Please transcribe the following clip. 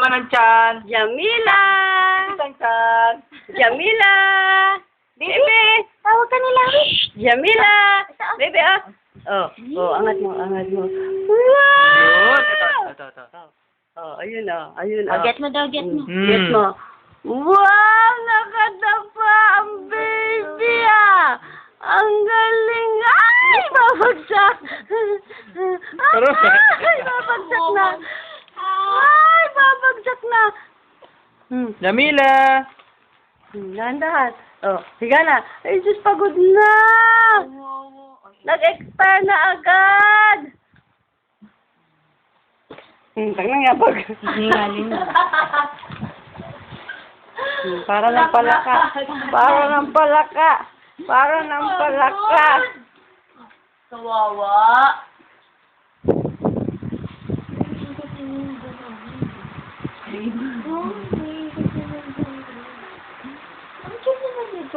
ka ng tiyan. Jamila! Isang tiyan. Jamila! Baby! Tawag ka nila. Jamila! Baby, ah! Oh, angat mo, angat mo. Yun. Wow! Ito. Oh, ayun oh, ayun Oh, oh. get mo daw, get mo. Get mo. Wow! Nakadapa ang baby ah! Ang galing! Ay! Babagsak! Ay! Babagsak na! Ay! Babagsak na! Jamila! Dahan-dahan. Oh, higa na. Ay, Diyos, pagod na! Nag-expire na agad! Tanglang nga pag. Hingalin na. Para ng palaka. Para ng palaka. Para ng palaka. Kawawa.